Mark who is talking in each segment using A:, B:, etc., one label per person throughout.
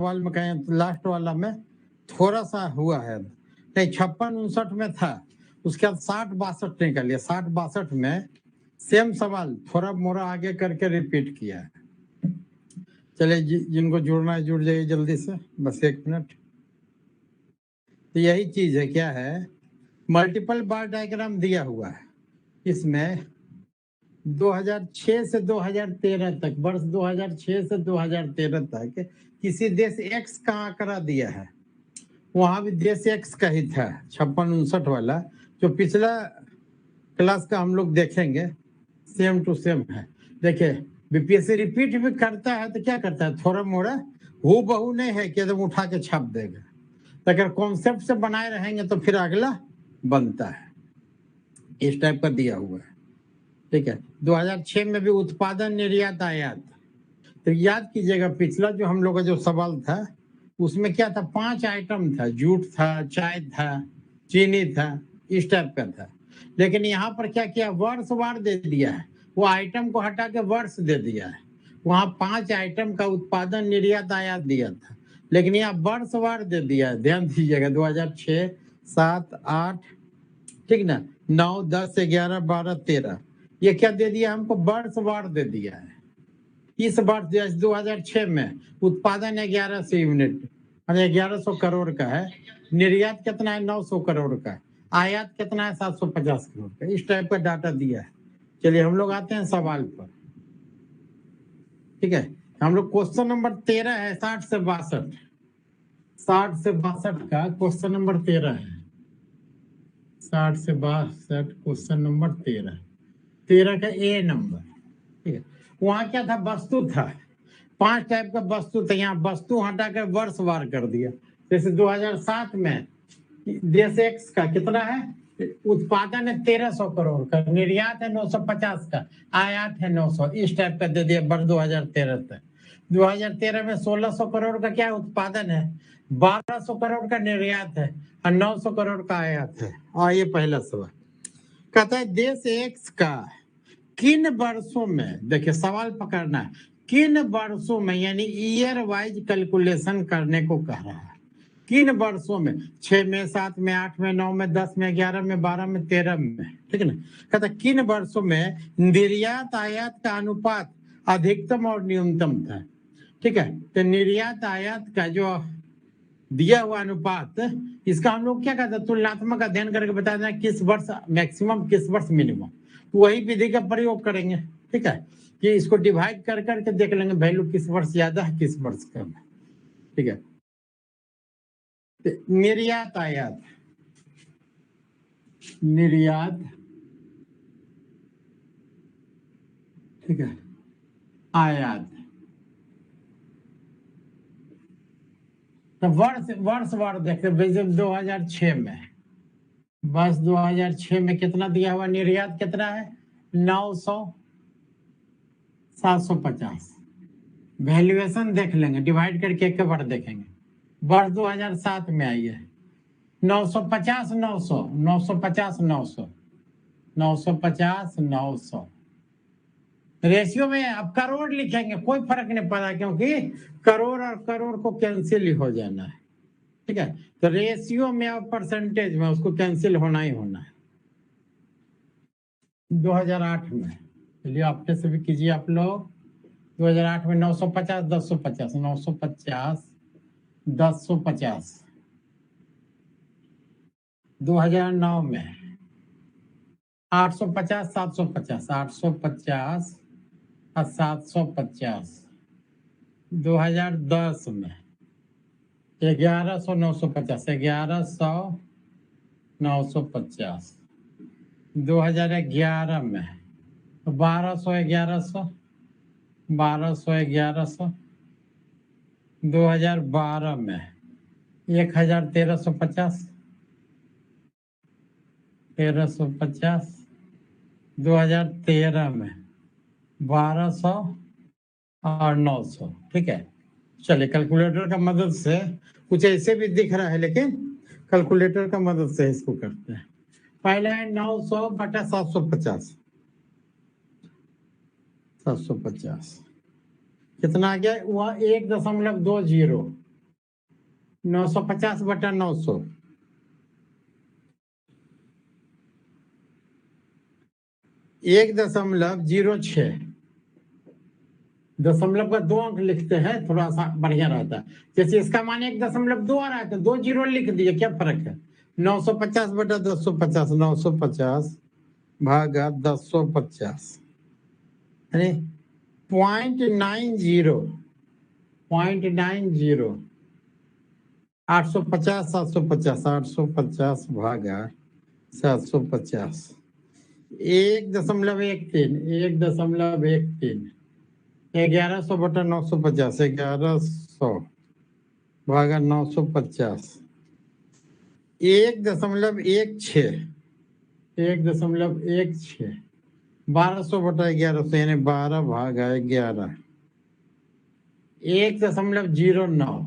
A: सवाल में कहें तो लास्ट वाला में थोड़ा सा हुआ है, नहीं 56-59 में था, उसके बाद 60-62 निकल लिया। 60-62 में सेम सवाल थोड़ा मोड़ा आगे करके रिपीट किया है। चलिए जिनको जुड़ना है जुड़ जाइए जल्दी से, बस 1 मिनट। तो यही चीज है, क्या है, मल्टीपल बार डायग्राम दिया हुआ है। इसमें 2006 से 2013 तक, वर्ष 2006 से 2013 तक किसी देश एक्स का आंकड़ा दिया है। वहां भी देश एक्स का ही था 56-59 वाला, जो पिछला क्लास का हम लोग देखेंगे, सेम टू सेम है। देखिए बीपीएससी रिपीट भी करता है तो क्या करता है, थोड़ा मोड़ा हु बहू नहीं है कि एकदम उठा के छाप देगा। तो अगर कॉन्सेप्ट से बनाए रहेंगे तो फिर अगला बनता है। इस टाइप का दिया हुआ है, ठीक है। 2006 में भी उत्पादन, निर्यात, आयात। तो याद कीजिएगा पिछला जो हम लोग का जो सवाल था उसमें क्या था, 5 आइटम था, जूट था, चाय था, चीनी था, इस टाइप का था। लेकिन यहाँ पर क्या किया, वर्षवार दे दिया है, वो आइटम को हटा के वर्ष दे दिया है। वहां 5 आइटम का उत्पादन, निर्यात, आयात दिया था, लेकिन यहाँ वर्षवार दे दिया है। ध्यान दीजिएगा 2006, 7, 8, ठीक ना, 9, 10, 11, 12, 13, ये क्या दे दिया हमको, वर्षवार दे दिया है। इस वर्ष 2006 में उत्पादन 1100 यूनिट, 1100 करोड़ का है। निर्यात कितना है, 900 करोड़ का। आयात कितना है, 750 करोड़ का। इस टाइप का डाटा दिया है। चलिए हम लोग आते हैं सवाल पर, ठीक है। हम लोग क्वेश्चन नंबर 13 है, 60 से 62, 60 से 62 का क्वेश्चन नंबर 13 है। 60 से 62 क्वेश्चन नंबर 13 का ए नंबर, ठीक है। वहां क्या था, वस्तु था, 5 टाइप का वस्तु था। यहाँ वस्तु हटा कर वर्षवार कर दिया। जैसे 2007 में देश एक्स का कितना है, उत्पादन है 1300 करोड़ का, निर्यात है 950 का, आयात है 900, इस टाइप का दे दिया वर्ष 2013 तक। 2013 में 1600 करोड़ का क्या उत्पादन है, 1200 करोड़ का निर्यात है और 900 करोड़ का आयात है। और ये पहला सवाल कहता है, देश एक्स का किन वर्षों में, देखिए सवाल पकड़ना है, किन वर्षों में, यानी ईयर वाइज कैलकुलेशन करने को कह रहा है। किन वर्षों में, 6 में, 7 में, 8 में, 9 में, 10 में, 11 में, 12 में, 13 में, ठीक है ना। कहता किन वर्षों में निर्यात आयात का अनुपात अधिकतम और न्यूनतम था, ठीक है। तो निर्यात आयात का जो दिया हुआ अनुपात, इसका हम लोग क्या कहते हैं, तुलनात्मक अध्ययन करके बता दें किस वर्ष मैक्सिमम, किस वर्ष मिनिमम। वही विधि का प्रयोग करेंगे, ठीक है, कि इसको डिवाइड कर करके देख लेंगे वैल्यू किस वर्ष ज्यादा है, किस वर्ष कम है, ठीक है। निर्यात आयात, निर्यात, ठीक है, आयात, तो वर्ष देखते 2006 में, बस 2006 में कितना दिया हुआ, निर्यात कितना है 900, 750, वैल्यूएशन देख लेंगे, डिवाइड करके एक बार देखेंगे। वर्ष 2007 में आई है 950, 900, 950, 900, 950, 900। रेशियो में अब करोड़ लिखेंगे, कोई फर्क नहीं पड़ा, क्योंकि करोड़ और करोड़ को कैंसिल ही हो जाना है, ठीक है। तो रेशियो में और परसेंटेज में उसको कैंसिल होना ही होना है। 2008 में, चलिए आपके से भी कीजिए आप लोग। 2008 में 950, 1050, 950, 1050। 2009 में 850, 750, 850 और 750। 2010 में 1100, 950, 1100, 950। 2011 में 1200, 1100, 1200, 1100। 2012 में 1350, 1350। 2013 में 1200 और 900, ठीक है। चलिए कैलकुलेटर का मदद से, कुछ ऐसे भी दिख रहा है लेकिन कैलकुलेटर का मदद से इसको करते हैं। पहले है 900 बटा 750, 750 कितना आ गया, वह 1.20, 950/900 1.06 दशमलव का 2 अंक लिखते हैं, थोड़ा सा बढ़िया रहता है। जैसे इसका मान 1.2 आ रहा है तो 2 जीरो लिख दिए, क्या फर्क है। 950/1050, 950 भागा 1050 यानी 0.90 850 750 850 भागा 750 1.13 1100/950 1100 भागा 950 1.16 1200/1100 यानी 12 भागा 11 1.09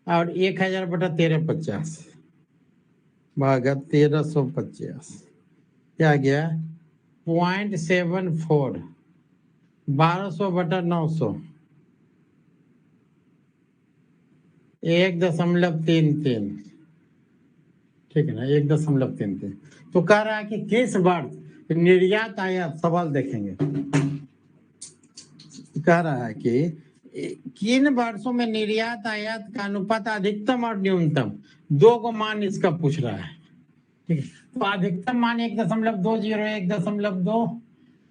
A: और 1000/1350 भागा 1350 क्या गया 0.74 1200/900 1.33 ठीक है ना 1.33 तो कह रहा है कि किस वर्ष निर्यात आयात सवाल देखेंगे कह रहा है कि किन वर्षों में निर्यात आयात का अनुपात अधिकतम और न्यूनतम दो को मान इसका पूछ रहा है ठीक है तो अधिकतम मान 1.20 1.2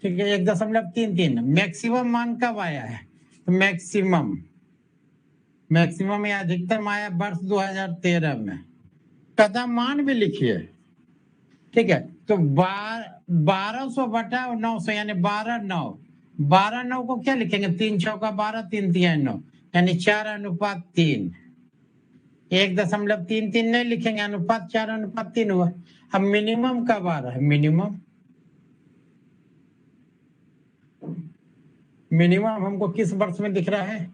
A: ठीक है 1.33 मैक्सिमम मान कब आया है तो मैक्सिमम या अधिकतम आया वर्ष 2013 में कदम मान भी लिखिए ठीक है तो 1200/900 यानी 12 9 को क्या लिखेंगे 3 चौका 12 3 तिया 9 यानी 4:3 1.33 नहीं लिखेंगे अनुपात 4:3 हुआ। अब मिनिमम कब आ रहा है मिनिमम हमको किस वर्ष में दिख रहा है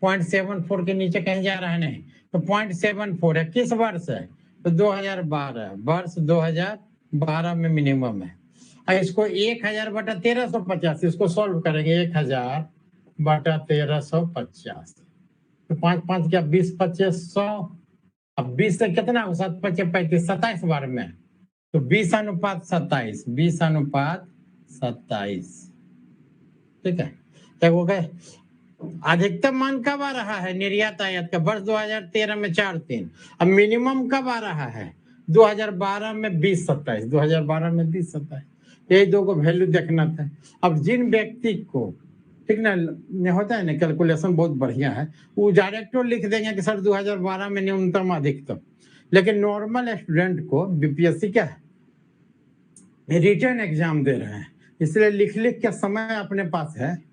A: 0.74 के नीचे कहीं जा रहा है नहीं तो 0.74 है किस वर्ष है तो 2012 वर्ष 2012 में मिनिमम है। और इसको 1000/1350 इसको सॉल्व करेंगे 1000/1350 तो 5 5 क्या 20 25 100 अब 20 से कितना 7 5 35 27 बार में तो 20:27 ठीक है तो वो गए अधिकतम मान कब आ रहा है निर्यात आयात का वर्ष 2013 में 4.3 अब मिनिमम कब आ रहा है 2012 में 20:27 2012 में 20:27 यही दो को वैल्यू देखना था। अब जिन व्यक्ति को ठीक ना होता है ना कैलकुलेशन बहुत बढ़िया है वो डायरेक्ट लिख देंगे कि सर 2012 में न्यूनतम अधिकतम लेकिन नॉर्मल स्टूडेंट को बीपीएससी क्या है रिटर्न एग्जाम दे रहे हैं इसलिए लिख के समय अपने पास है।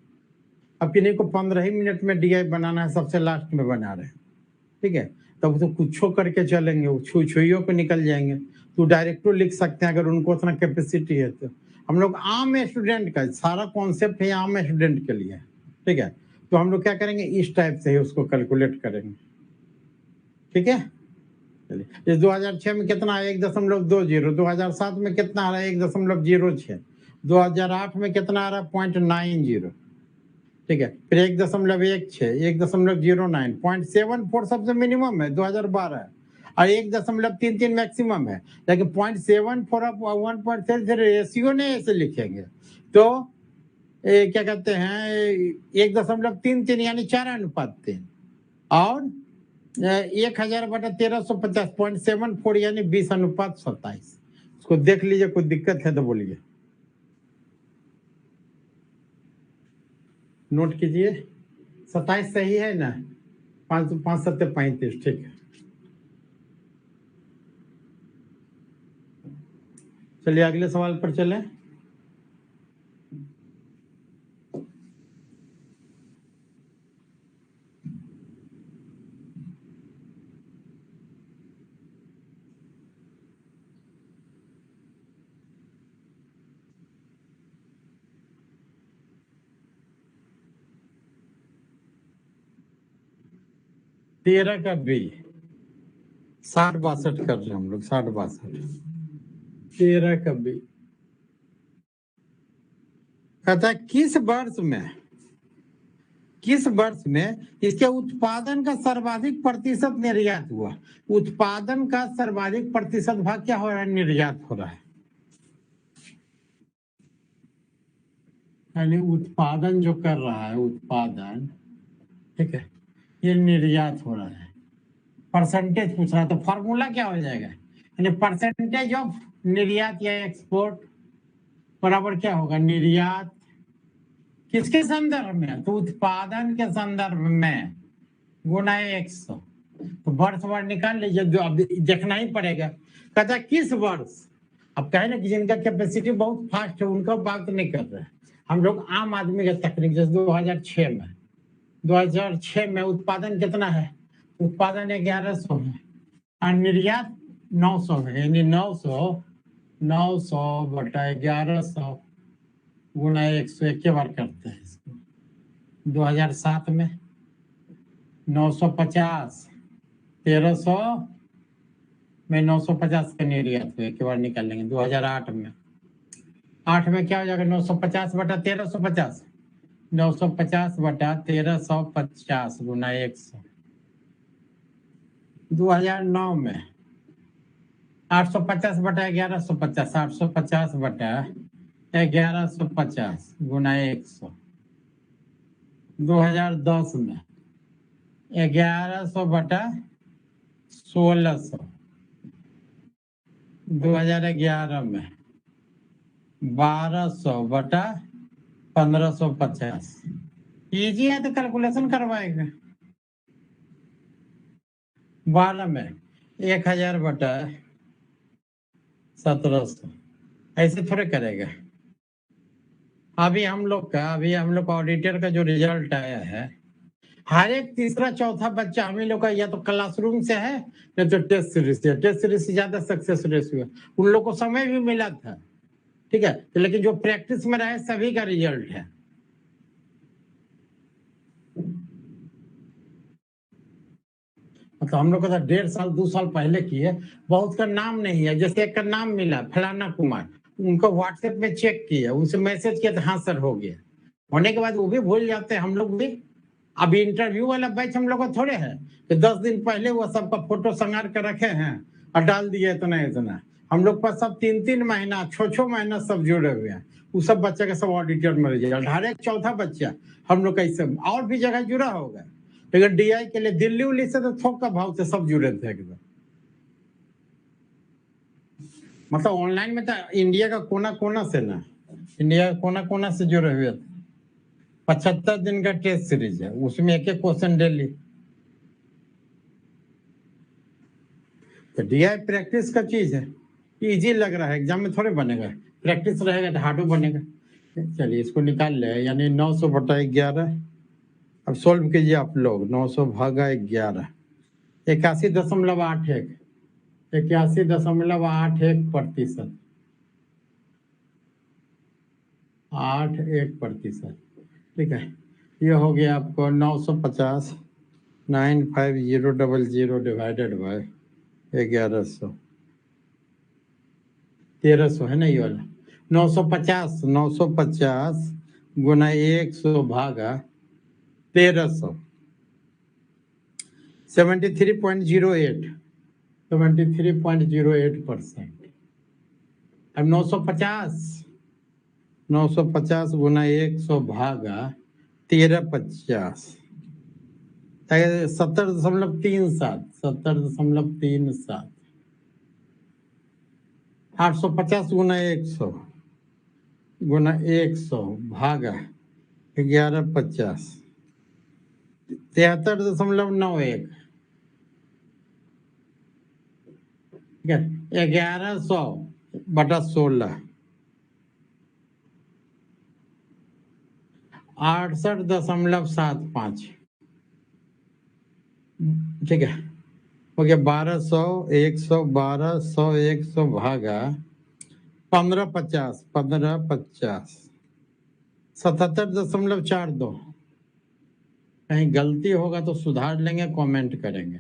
A: अब किन्हीं को 15 ही मिनट में डीआई बनाना है सबसे लास्ट में बना रहे हैं ठीक है तब तो कुछ करके चलेंगे वो छुइयों पे निकल जाएंगे तो डायरेक्ट लिख सकते हैं अगर उनको उतना कैपेसिटी है तो हम लोग आम स्टूडेंट का सारा कॉन्सेप्ट है आम स्टूडेंट के लिए ठीक है तो हम लोग क्या करेंगे इस टाइप से ही उसको कैलकुलेट करेंगे ठीक है। इस 2006 में कितना है 1.20 2007 में कितना आ रहा है 1.06 2008 में कितना आ रहा है 0.90 ठीक है फिर 1.16 1.09 0.74 सबसे मिनिमम है 2012 और 1.33 मैक्सिमम है लेकिन 0.74 आप 1.33 रेशियो नहीं ऐसे लिखेंगे तो क्या कहते हैं 1.33 यानी 4:3 और 1000/1350 0.74 यानी 20:27 इसको देख लीजिए कोई दिक्कत है तो बोलिए नोट कीजिए 27 सही है ना 5 5 7 35 ठीक है। चलिए अगले सवाल पर चलें। तेरह का बी 60 62 कर रहे हैं हम लोग 60 62 13 का बी कहता है किस वर्ष में किस वर्ष में इसके उत्पादन का सर्वाधिक प्रतिशत निर्यात हुआ? उत्पादन का सर्वाधिक प्रतिशत भाग क्या हो रहा है? निर्यात हो रहा है। यानी उत्पादन जो कर रहा है, उत्पादन, ठीक है, ये निर्यात हो रहा है। परसेंटेज पूछ रहा है, तो फॉर्मूला क्या हो जाएगा? यानी परसेंटेज ऑफ निर्यात या एक्सपोर्ट बराबर क्या होगा? निर्यात किसके संदर्भ में? तो उत्पादन के संदर्भ में गुना 100। तो वर्ष वर्ष निकाल लीजिए, जो अब देखना ही पड़ेगा। कहता किस वर्ष? अब कहे ना कि जिनका कैपेसिटी बहुत फास्ट है उनका बात नहीं कर रहे हैं हम लोग, आम आदमी के तकनीक। जैसे 2006 में उत्पादन कितना है? उत्पादन 1100 है और निर्यात 900 है। यानी 900 बटा 1100 गुना 100 एक बार करते हैं इसको। 2007 में 950, 1300 में 950 का निर्यात हुए, एक बार निकाल लेंगे। 2008 में 8 में क्या हो जाएगा? 950 बटा 1350, 950 बटा 1350 गुना 100। 2009 में 850 बटा 1150, 850 बटा 1150 गुना 100। 2010 में 1100 बटा 1600। 2011 में 1200 बटा 1550। इजी है तो कैलकुलेशन करवाएगा। 12 में 1000 बटा 1700। ऐसे थोड़े करेगा। अभी हम लोग का ऑडिटर का जो रिजल्ट आया है, हर एक तीसरा चौथा बच्चा हम लोग का या तो क्लासरूम से है या तो टेस्ट सीरीज से। टेस्ट सीरीज से ज्यादा सक्सेस रेट हुआ। उन लोग को समय भी मिला था, ठीक है, तो लेकिन जो प्रैक्टिस में रहे सभी का रिजल्ट है। मतलब हम लोग का 1.5 साल 2 साल पहले किए, बहुत का नाम नहीं है। जैसे एक का नाम मिला फलाना कुमार, उनको व्हाट्सएप में चेक किया, उनसे मैसेज किया तो हाँ सर हो गया। होने के बाद वो भी भूल जाते हैं, हम लोग भी। अभी इंटरव्यू वाला बैच हम लोग को थोड़े है कि 10 दिन पहले वो सबका फोटो संगार कर रखे हैं और डाल दिए इतना इतना। हम लोग पर सब 3-3 महीना 6-6 महीना सब जुड़े हुए हैं। वो सब बच्चे का सब ऑडिटर में रिजल्ट। हर एक चौथा बच्चा हम लोग का इससे और भी जगह जुड़ा होगा, लेकिन डीआई के लिए दिल्ली उल्ली से तो थोक का भाव से सब जुड़े थे एकदम। मतलब ऑनलाइन में तो इंडिया का कोना कोना से ना, इंडिया का कोना कोना से जुड़े हुए थे। 75 दिन का टेस्ट सीरीज है, उसमें एक एक क्वेश्चन डेली। तो डीआई प्रैक्टिस का चीज है, इजी लग रहा है, एग्जाम में थोड़े बनेगा। प्रैक्टिस रहेगा तो हार्डो बनेगा। चलिए इसको निकाल ले, यानी 900 बटा 11। अब सोल्व कीजिए आप लोग। 900 भागा 11, 81.81, 81.81%। 81%, ठीक है। ये हो गया आपको 950, 95000 डिवाइडेड बाय 1100, 1300 है ना ये वाला। 950 गुना 100 भागा 1300, 73.08%। अब 950 गुना 100 भागा 1350, 70.37, 70.37। 850 गुना 100 भागा 1150, 73.91, ठीक है। 1100 बटा 16, 68.75, ठीक है। हो गया 1200, 100, 1200, 100 भागा 1550, 77.42। कहीं गलती होगा तो सुधार लेंगे, कमेंट करेंगे।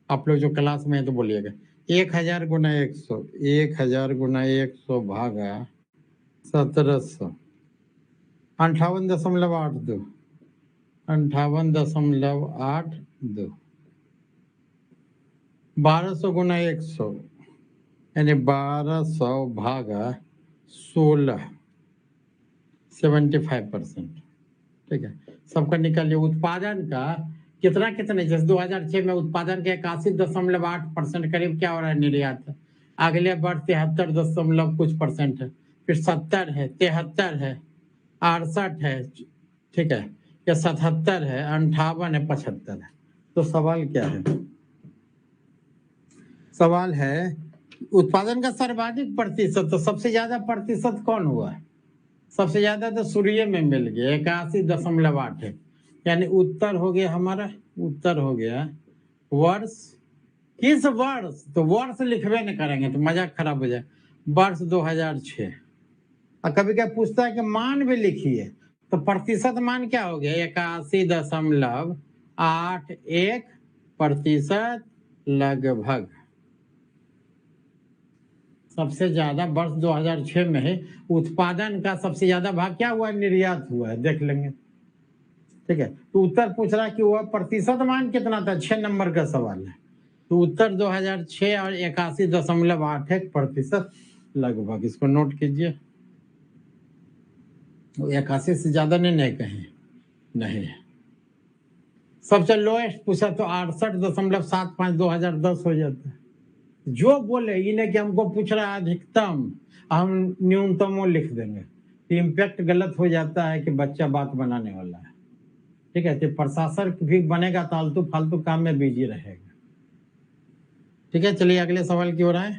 A: आप लोग जो क्लास में है तो बोलिएगा। 1000 गुना 100, 1000 गुना 100 भागा 1700, 58.82। 58.82 1200 गुना 100 यानी 1200 भागा 16 75%। ठीक है, सबका निकालिए। उत्पादन का कितना कितने, जैसे 2006 में उत्पादन के 81.8% करीब क्या हो रहा है, निर्यात। अगले वर्ष 73 कुछ परसेंट है, फिर 70 है, 73 है, 68 है, ठीक है, या 77 है, 58 है, 75 है। तो सवाल क्या है? सवाल है उत्पादन का सर्वाधिक प्रतिशत, तो सबसे ज्यादा प्रतिशत कौन हुआ? सबसे ज्यादा तो सूर्य में मिल गया 81.8 है, यानी उत्तर हो गया हमारा, उत्तर हो गया वर्ष। किस वर्ष? तो वर्ष लिखवे न करेंगे तो मजाक खराब हो जाए। वर्ष 2006। और कभी क्या पूछता है कि मान भी लिखिए, तो प्रतिशत मान क्या हो गया? 81.81% लगभग। सबसे ज्यादा वर्ष 2006 में है उत्पादन का सबसे ज्यादा भाग क्या हुआ? निर्यात हुआ है, देख लेंगे। ठीक है, तो उत्तर पूछ रहा है कि वह प्रतिशत मान कितना था, 6 नंबर का सवाल है। तो उत्तर 2006 और 81.81% लगभग, इसको नोट कीजिए। 81 से ज्यादा नहीं कहें, नहीं। सबसे लोएस्ट पूछा तो 68.75 2010 हो जाता है। जो बोले इन्हें कि हमको पूछ रहा है अधिकतम, हम न्यूनतम लिख देंगे, तो इम्पैक्ट गलत हो जाता है कि बच्चा बात बनाने वाला है। ठीक है, तो प्रशासक भी बनेगा तो आलतू फालतू काम में बिजी रहेगा। ठीक है, चलिए अगले सवाल की ओर आए।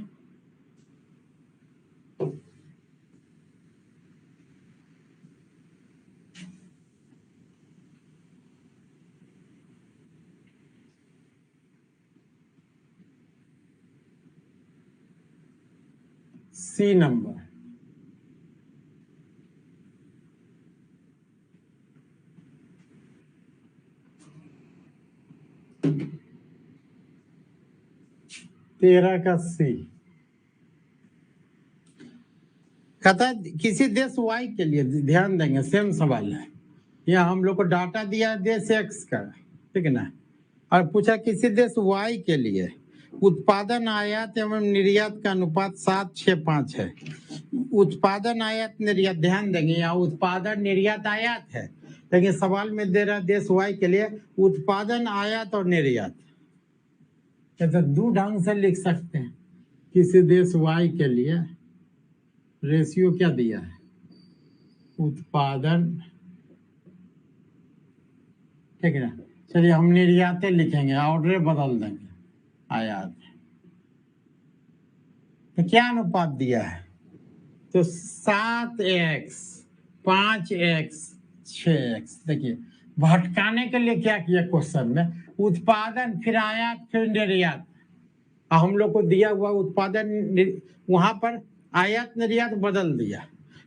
A: C number. तेरह का सी कहता है किसी देश वाई के लिए, ध्यान देंगे सेम सवाल है। यहाँ हम लोग को डाटा दिया देश एक्स का, ठीक है ना, और पूछा किसी देश वाई के लिए उत्पादन आयात एवं निर्यात का अनुपात 7:6:5 है। उत्पादन आयात निर्यात, ध्यान देंगे यहाँ उत्पादन निर्यात आयात है, लेकिन सवाल में दे रहा देश वाई के लिए उत्पादन आयात और निर्यात। तो दो ढंग से लिख सकते हैं। किसी देश वाई के लिए रेशियो क्या दिया है, उत्पादन, ठीक है ना। चलिए हम निर्यातें लिखेंगे, ऑर्डर बदल देंगे, आयात। तो क्या अनुपात दिया है? तो 7x, 5x, 6x। देखिए भटकाने के लिए क्या किया क्वेश्चन में, उत्पादन फिर आयात फिर निर्यात। हम लोग को दिया हुआ उत्पादन, वहां पर आयात निर्यात बदल दिया।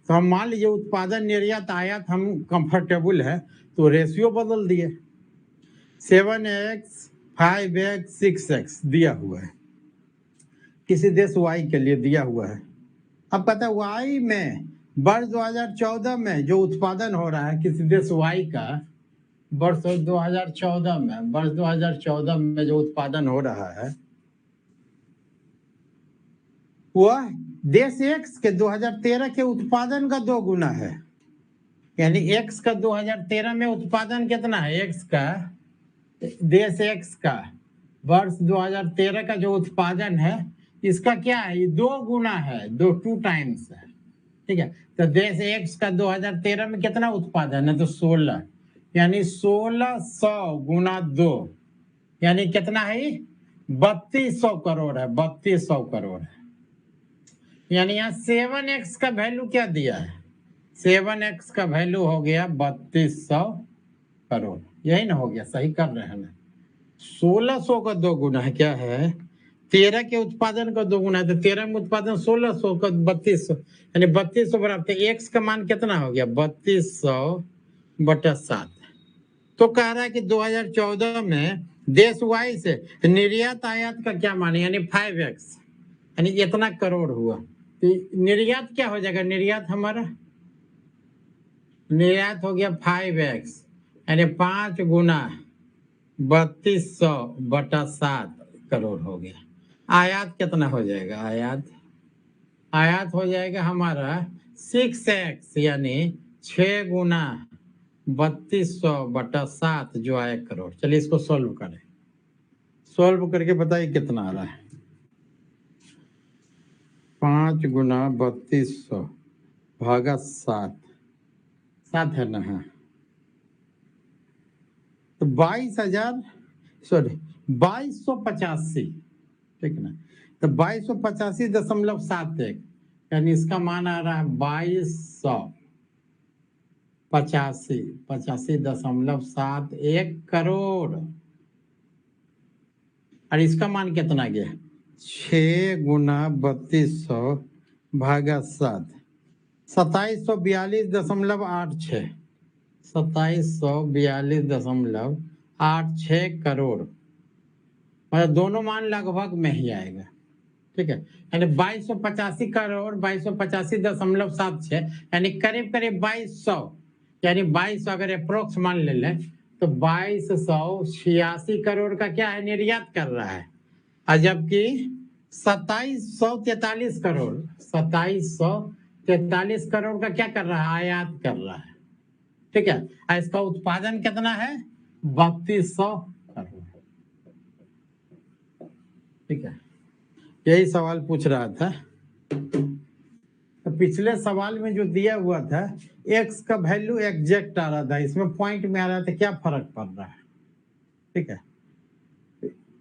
A: तो हम मान लीजिए उत्पादन निर्यात आयात हम कंफर्टेबल है, तो रेशियो बदल दिए। 7x, 5x, 6x दिया हुआ है, किसी देश वाई के लिए दिया हुआ है। अब कहता है वाई में वर्ष 2014 में जो उत्पादन हो रहा है किसी देश वाई का, वर्ष 2014 में, वर्ष 2014 में जो उत्पादन हो रहा है वह देश एक्स के 2013 के उत्पादन का 2 गुना है। यानी एक्स का 2013 में उत्पादन कितना है, एक्स का, देश एक्स का वर्ष 2013 का जो उत्पादन है इसका क्या है, ये 2 गुना है, 2 टाइम्स है। ठीक है, तो देश एक्स का 2013 में कितना उत्पादन है, तो 16, यानी 1600 गुना 2, यानी कितना है, 3200 करोड़ है, 3200 करोड़ है। यानी यहाँ 7x का वैल्यू क्या दिया है, 7x का वैल्यू हो गया 3200 करोड़। यही ना हो गया, सही कर रहे हैं ना। 1600 का 2 गुना है, क्या है, 13 के उत्पादन का 2 गुना है, तो 13 में उत्पादन 1600 का 3200, यानी 3200 बराबर। एक्स का मान कितना हो गया, 3200/7। तो कह रहा है कि 2014 में देश वाई से निर्यात आयात का क्या मान है, यानी 5x, यानी इतना करोड़ हुआ। तो निर्यात क्या हो जाएगा, निर्यात हमारा, निर्यात हो गया 5x, यानी 5 गुना 3200/7 करोड़ हो गया। आयात कितना हो जाएगा? आयात हो जाएगा हमारा 6x यानी 6 गुना 3200/7 जो आया 1 करोड़। चलिए इसको सॉल्व करें। सॉल्व करके बताइए कितना आ रहा है। 5 गुना 3200 भागा 7 है ना? हाँ, तो 2285, ठीक ना? तो 2285.71 यानी इसका मान आ रहा है 2285.71 करोड़। और इसका मान कितना गया? 6 गुना 3200 भागा 7 2742.86 2742.86 करोड़। मतलब दोनों मान लगभग में ही आएगा, ठीक है। यानी 2285 करोड़ 2285.76 यानी करीब करीब 2200, यानी 2200 अगर अप्रोक्स मान ले लें तो 2286 करोड़ का क्या है? निर्यात कर रहा है। और जबकि 2743 करोड़ 2743 करोड़ का क्या कर रहा है? आयात कर रहा है, ठीक है। और इसका उत्पादन कितना है? 3200 करोड़, ठीक है। यही सवाल पूछ रहा था। तो पिछले सवाल में जो दिया हुआ था x का वैल्यू एग्जैक्ट आ रहा था, इसमें पॉइंट में आ रहा था, क्या फर्क पड़ रहा है? ठीक है।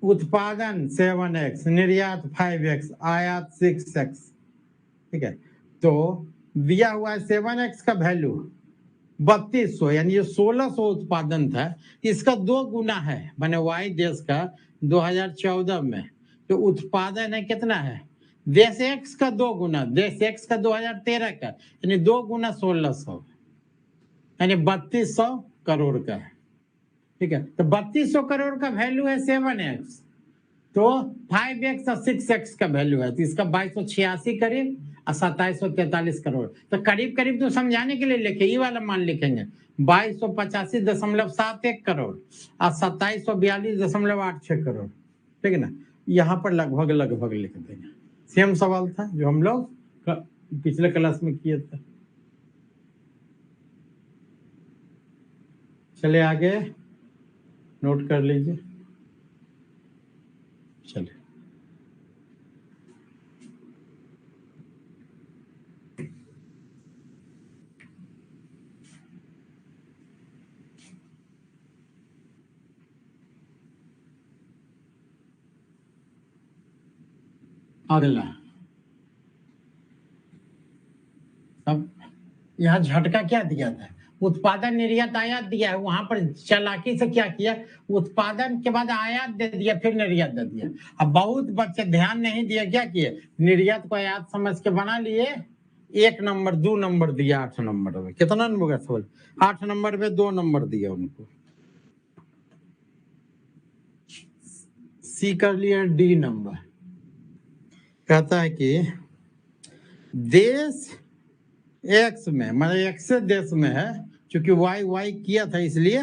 A: उत्पादन 7x, निर्यात 5x, आयात 6x, ठीक है। तो दिया हुआ है 7x का वैल्यू 3200, यानी ये 1600 उत्पादन था, इसका 2 गुना है। माने वाई देश का 2014 में जो उत्पादन है कितना है? देश एक्स का 2 गुना, देश एक्स का 2013 का, यानी 2 गुना 1600, यानी 3200 करोड़ का है, ठीक है। तो 3200 करोड़ का वैल्यू है 7x, तो 5x और 6x का वैल्यू है, तो इसका 2286 करीब और 2743 करोड़। तो करीब करीब तो समझाने के लिए लिखे, ये वाला मान लिखेंगे 2285.71 करोड़ और 2742.86 करोड़, ठीक है ना। यहाँ पर लगभग लगभग लिख देंगे। सेम सवाल था जो हम लोग पिछले क्लास में किए थे। चलिए आगे नोट कर लीजिए। चलिए अगला। अब यहाँ झटका क्या दिया था? उत्पादन निर्यात आयात दिया है, वहां पर चालाकी से क्या किया? उत्पादन के बाद आयात दे दिया, फिर निर्यात दे दिया। अब बहुत बच्चे ध्यान नहीं दिया, क्या किए? निर्यात को आयात समझ के बना लिए, 1 नंबर 2 नंबर दिया 8 नंबर में। कितना नंबर का? 8 नंबर में 2 नंबर दिया उनको। सी कर लिया डी नंबर। कहता है कि देश एक्स में, मतलब एक्स देश में है, क्योंकि वाई किया था इसलिए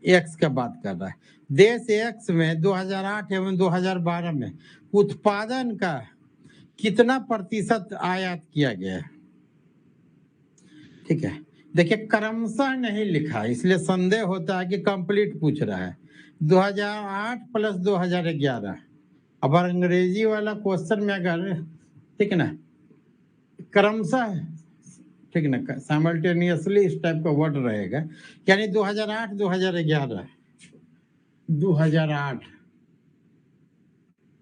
A: एक्स का बात कर रहा है। देश एक्स में 2008 एवं 2012 में उत्पादन का कितना प्रतिशत आयात किया गया है? ठीक है। देखिए क्रमशः नहीं लिखा, इसलिए संदेह होता है कि कंप्लीट पूछ रहा है। 2008 प्लस 2011। अब अंग्रेजी वाला क्वेश्चन में अगर, ठीक है ना, क्रमशः, ठीक ना, साइमल्टेनियसली इस टाइप का वर्ड रहेगा, यानी 2008 2011 2008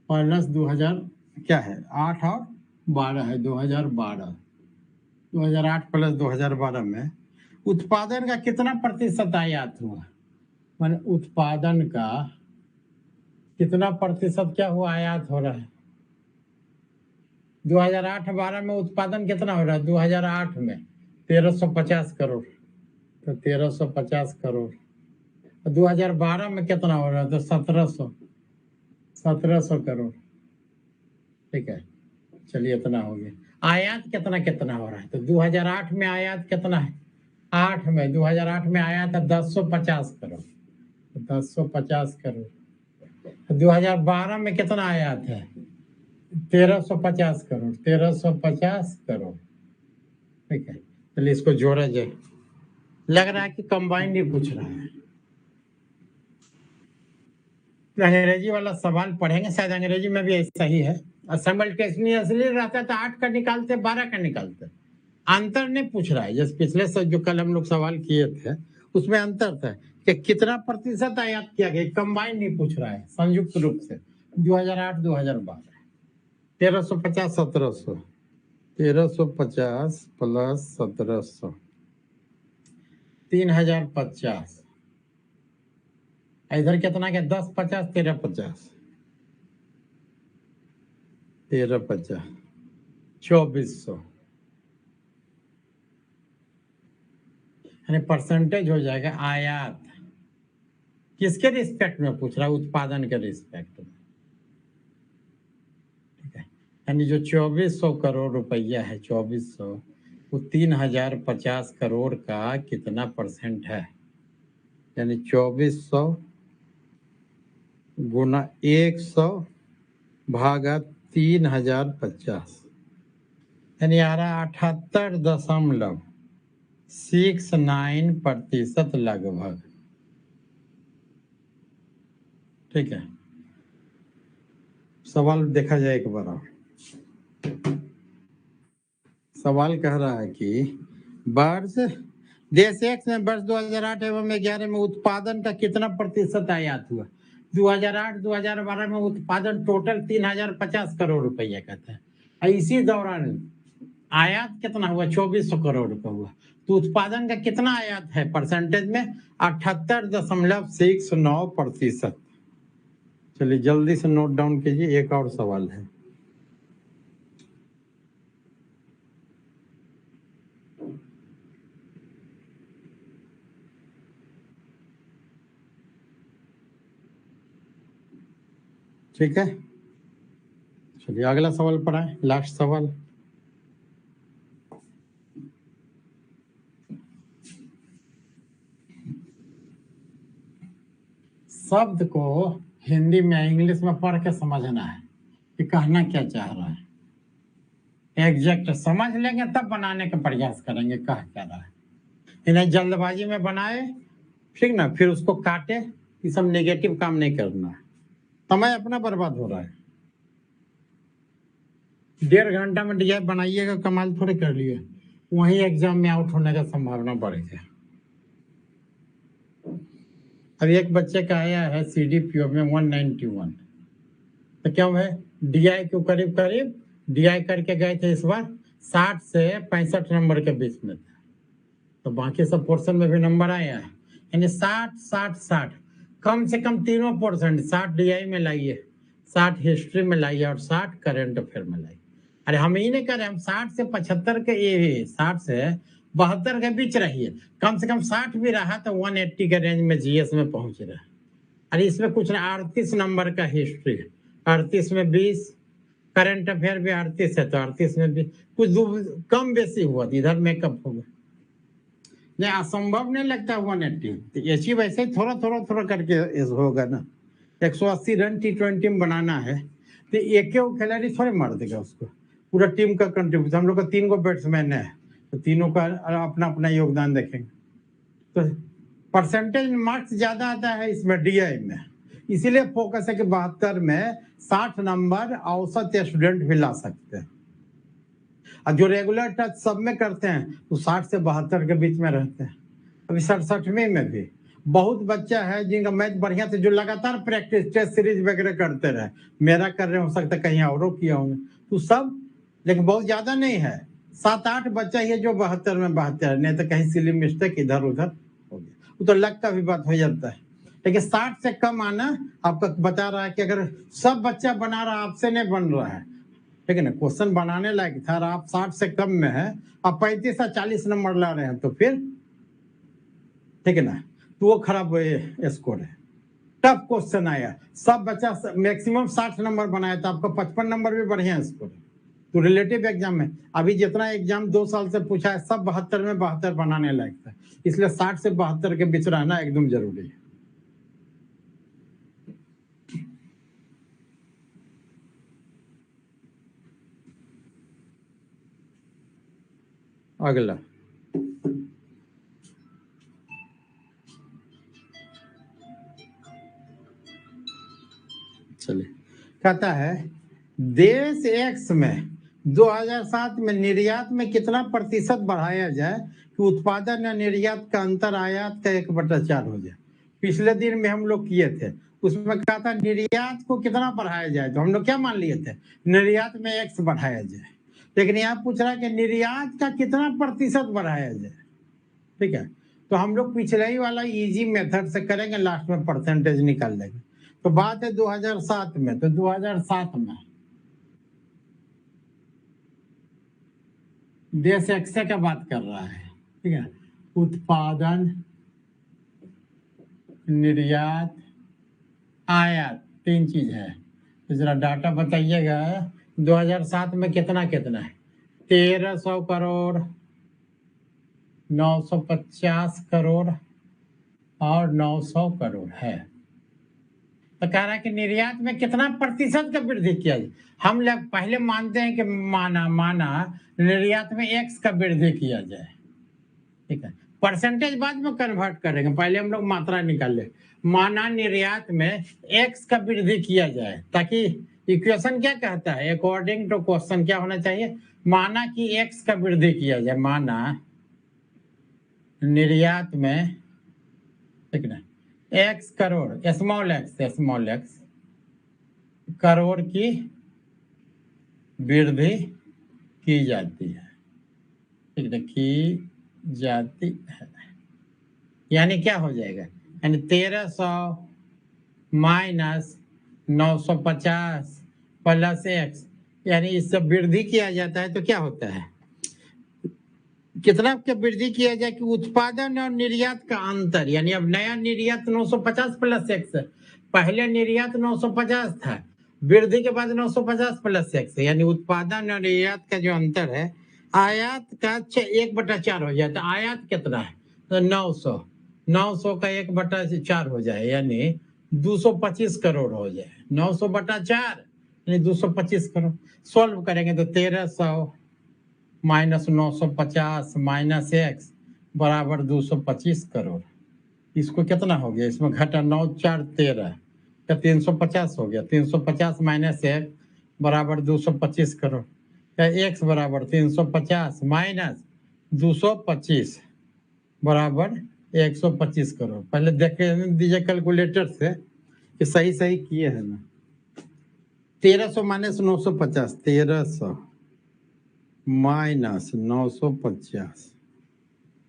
A: प्लस 2000 क्या है? 8 और 12 है, 2012। 2008 प्लस 2012 में उत्पादन का कितना प्रतिशत आयात हुआ? मान उत्पादन का कितना प्रतिशत क्या हुआ? आयात हो रहा है। 2008-12 में उत्पादन कितना हो रहा है? 2008 में 1350 करोड़, तो 1350 करोड़। 2012 में कितना हो रहा है? तो 1700 करोड़, ठीक है। चलिए इतना हो गया। आयात कितना कितना हो रहा है? तो 2008 में आयात कितना है? आठ में 2008 में आया था 1050 करोड़, 1050 करोड़। 2012 में कितना आया था 1350 करोड़, 1350 करोड़। ठीक है, चलिए इसको जोड़ा जाए। लग रहा है कि कंबाइंड ही पूछ रहा है। अंग्रेजी वाला सवाल पढ़ेंगे, शायद अंग्रेजी में भी ऐसा ही है। सिमिल्टेनियसली रहता तो 8 का निकालते, 12 का निकालते। अंतर नहीं पूछ रहा है, जैसे पिछले से जो कल हम लोग सवाल किए थे उसमें अंतर था कि कितना प्रतिशत आयात किया गया, कंबाइन नहीं पूछ रहा है, संयुक्त रूप से 2008 2012। 1350 1700, 1350 प्लस 1700 3050। इधर कितना गया 10 50 13 50 13 50 2400, यानी परसेंटेज हो जाएगा आयात। किसके रिस्पेक्ट में पूछ रहा है, उत्पादन के रिस्पेक्ट में। ठीक है, यानी जो 2400 करोड़ रुपया है, 2400 वो 3050 करोड़ का कितना परसेंट है, यानी 2400 गुना 100 भागा 3050, यानी आ रहा 78.69% लगभग। ठीक है, सवाल देखा जाए एक बार। सवाल कह रहा है कि वर्ष देश एक्स में वर्ष 2008 एवं 11 में उत्पादन का कितना प्रतिशत आयात हुआ। 2008 2012 में उत्पादन टोटल 3050 करोड़ रुपया का था, इसी दौरान आयात कितना हुआ 2400 करोड़ रुपया हुआ। तो उत्पादन का कितना आयात है परसेंटेज में 78.69%। चलिए जल्दी से नोट डाउन कीजिए, एक और सवाल है। ठीक है, चलिए अगला सवाल पढ़ाएं, लास्ट सवाल। शब्द को हिंदी में इंग्लिश में पढ़ के समझना है कि कहना क्या चाह रहा है। एग्जैक्ट समझ लेंगे तब बनाने का प्रयास करेंगे कह क्या रहा है। इन्हें जल्दबाजी में बनाए, ठीक ना, फिर उसको काटे, ये सब नेगेटिव काम नहीं करना है, समय अपना बर्बाद हो रहा है। 1.5 घंटा में डिजाइन बनाइएगा, कमाल थोड़े कर लिए, वहीं एग्जाम में आउट होने का संभावना बढ़ गया। अब एक बच्चे का आया है CDPO में 191, तो क्या है DI के करीब करीब DI करके गए थे इस बार 60 से 65 नंबर के बीच में था, तो बाकी सब पोर्शन में भी नंबर आया है, यानी 60 60 60 कम से कम तीनों पोर्शन 60 DI में लाइए, 60 हिस्ट्री में लाइए और 60 करंट अफेयर में लाइए। अरे हम ही नहीं करें, हम 60 से 75 के, ये 60 से 72 के बीच रहिए, कम से कम 60 भी रहा तो 180 के रेंज में GS में पहुंच रहा है। अरे इसमें कुछ ना, 38 नंबर का हिस्ट्री, 38 में 20, करंट अफेयर भी 38 है तो 38 में भी कुछ कम बेसी हुआ, इधर मेकअप होगा। नहीं, असंभव नहीं लगता 180, तो ऐसी वैसे ही थोड़ा थोड़ा थोड़ा करके होगा ना। 180 रन T20 में बनाना है तो एक खिलाड़ी थोड़े मार देगा उसको, पूरा टीम का कंट्रीब्यूशन। हम लोग का 3 गो बैट्समैन है तो तीनों का अपना अपना योगदान देखेंगे, तो परसेंटेज मार्क्स ज्यादा आता है इसमें DI में, इसीलिए फोकस है कि 72 में 60 नंबर औसत स्टूडेंट भी ला सकते हैं। और जो रेगुलर टच सब में करते हैं तो 60 से 72 के बीच में रहते हैं। अभी 67वीं में भी बहुत बच्चा है जिनका मैच बढ़िया से, जो लगातार प्रैक्टिस टेस्ट सीरीज वगैरह करते रहे, मेरा कर रहे हो सकता है कहीं और किया होंगे तो सब, लेकिन बहुत ज्यादा नहीं है, 7-8 बच्चा ही है जो 72 में 72, नहीं तो कहीं सिली मिस्टेक इधर उधर हो गया, वो तो लक का भी बात हो जाता है। लेकिन 60 से कम आना आपका बता रहा है कि अगर सब बच्चा बना रहा, आपसे नहीं बन रहा है, ठीक है ना, क्वेश्चन बनाने लायक था, आप 60 से कम में है, आप 35 या 40 नंबर ला रहे हैं तो फिर ठीक है ना, तो वो खराब स्कोर है। टफ क्वेश्चन आया, सब बच्चा मैक्सिमम 60 नंबर बनाया था, आपका 55 नंबर भी बढ़िया स्कोर है। तो रिलेटिव एग्जाम में अभी जितना एग्जाम 2 साल से पूछा है सब 72 में 72 बनाने लायक था, इसलिए 60 से 72 के बीच रहना एकदम जरूरी है। अगला चलिए, कहता है देश एक्स में 2007 में निर्यात में कितना प्रतिशत बढ़ाया जाए कि उत्पादन या निर्यात का अंतर आयात का 1/4 हो जाए। पिछले दिन में हम लोग किए थे, उसमें कहा था निर्यात को कितना बढ़ाया जाए, तो हम लोग क्या मान लिए थे, निर्यात में एक्स बढ़ाया जाए। लेकिन यहाँ पूछ रहा है कि निर्यात का कितना प्रतिशत बढ़ाया जाए। ठीक है, तो हम लोग पिछले ही वाला इजी मेथड से करेंगे, लास्ट में परसेंटेज निकाल लेंगे। तो बात है 2007 में, तो 2007 में देश एक्स का बात कर रहा है। ठीक है, उत्पादन, निर्यात, आयात, 3 चीज है। तो जरा डाटा बताइएगा 2007 में कितना कितना है। 1300 करोड़, 950 करोड़ और 900 करोड़ है। तो कह रहा है कि निर्यात में कितना प्रतिशत का वृद्धि किया जाए। हम लोग पहले मानते हैं कि माना निर्यात में एक्स का वृद्धि किया जाए। ठीक है, परसेंटेज बाद में कन्वर्ट करेंगे, पहले हम लोग मात्रा निकाल ले। माना निर्यात में एक्स का वृद्धि किया जाए, ताकि इक्वेशन क्या कहता है, अकॉर्डिंग टू क्वेश्चन क्या होना चाहिए, माना कि एक्स का वृद्धि किया जाए। माना निर्यात में, ठीक है, x crore, small x crore की वृद्धि की जाती है। ठीक है, की जाती है, यानी क्या हो जाएगा, यानी 1300 माइनस 950 प्लस एक्स, यानी इससे वृद्धि किया जाता है तो क्या होता है, कितना का वृद्धि किया जाए कि उत्पादन और निर्यात का अंतर, यानी अब नया निर्यात 950 प्लस एक्स, पहले निर्यात 950 था, वृद्धि के बाद 950 प्लस एक्स, यानी उत्पादन और निर्यात का जो अंतर है, आयात का 1/4 हो जाए। तो आयात कितना है, तो 900 का 1/4 हो जाए, यानी 225 करोड़ हो जाए। 900/4 यानी 225 करोड़। सॉल्व करेंगे तो 1300 माइनस 950 माइनस एक्स बराबर 225 करोड़। इसको कितना हो गया, इसमें घटा 9 4 13 या 350 हो गया। 350 माइनस एक्स बराबर 225 करोड़, या एक्स बराबर 350 माइनस 225 बराबर 125 करोड़। पहले देख दीजिए कैलकुलेटर से कि सही सही किए हैं ना। 1300 माइनस 950, 1300 माइनस 950,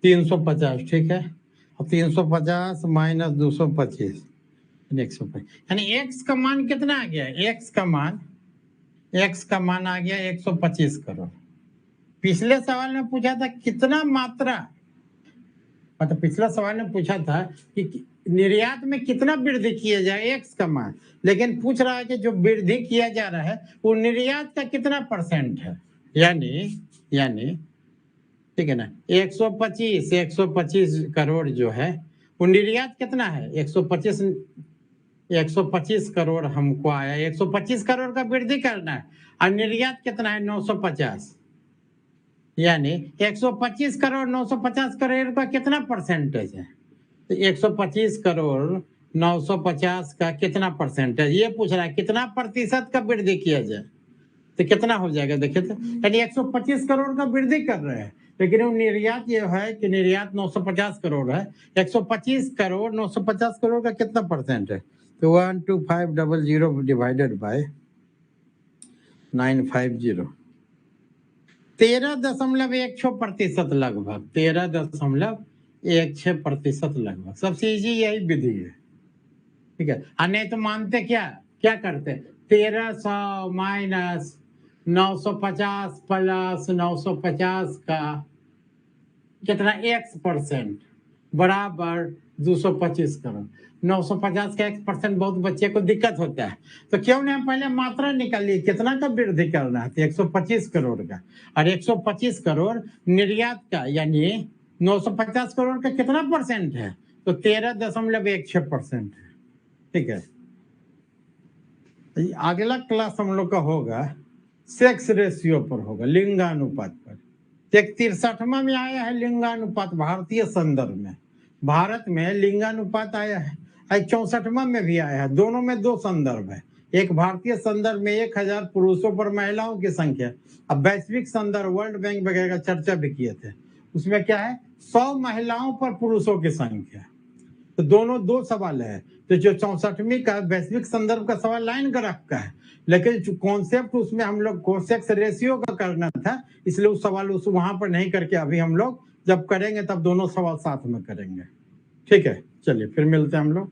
A: 350, ठीक है, 350 माइनस 225, 125, यानी एक्स का मान कितना आ गया, एक्स का मान आ गया 125 करोड़। पिछले सवाल में पूछा था कितना मात्रा, मतलब पिछला सवाल में पूछा था कि निर्यात में कितना वृद्धि किया जाए, एक्स का मान, लेकिन पूछ रहा है कि जो वृद्धि किया जा रहा है वो निर्यात का कितना परसेंट है, यानी ठीक है ना, 125 करोड़ जो है वो निर्यात कितना है, 125 करोड़ हमको आया, 125 करोड़ का वृद्धि करना है, और निर्यात कितना है 950, यानी 125 करोड़ 950 करोड़ का कितना परसेंटेज है, तो 125 करोड़ 950 का कितना परसेंटेज, ये पूछ रहा है कितना प्रतिशत का वृद्धि किया जाए, तो कितना हो जाएगा देखिए, तो यानी 125 करोड़ का वृद्धि कर रहे हैं, लेकिन वो निर्यात ये है कि निर्यात 950 करोड़ है, 125 करोड़ 950 करोड़ का कितना परसेंट है, तो 12500 डिवाइडेड बाय 950, 13.16% लगभग, 13.16% लगभग। सबसे इजी यही विधि है। ठीक है, नहीं तो मानते क्या क्या करते, 1300 माइनस 950 प्लस 950 का कितना x% बराबर 225 करोड़। 950 का 1% बहुत बच्चे को दिक्कत होता है, तो क्यों नहीं हम पहले मात्रा निकालिए, कितना का वृद्धि करना है, तो 125 करोड़ का। और 125 करोड़ निर्यात का, यानी 950 करोड़ का कितना परसेंट है, तो 13.16% है। ठीक है, अगला क्लास हम लोग का होगा सेक्स रेशियो पर, होगा लिंगानुपात पर। 63वां में आया है लिंगानुपात भारतीय संदर्भ में, भारत में लिंगानुपात आया है। 64वां में भी आया है, दोनों में दो संदर्भ है। एक भारतीय संदर्भ में 1000 पुरुषों पर महिलाओं की संख्या, अब वैश्विक संदर्भ वर्ल्ड बैंक वगैरह का चर्चा भी किए थे, उसमें क्या है 100 महिलाओं पर पुरुषों की संख्या। तो दोनों दो सवाल है, तो जो 64वीं का वैश्विक संदर्भ का सवाल लाइन ग्राफ का है, लेकिन कॉन्सेप्ट उसमें हम लोग को सेक्स रेशियो का करना था, इसलिए उस सवाल उस वहां पर नहीं करके अभी हम लोग जब करेंगे तब दोनों सवाल साथ में करेंगे। ठीक है, चलिए फिर मिलते हैं हम लोग।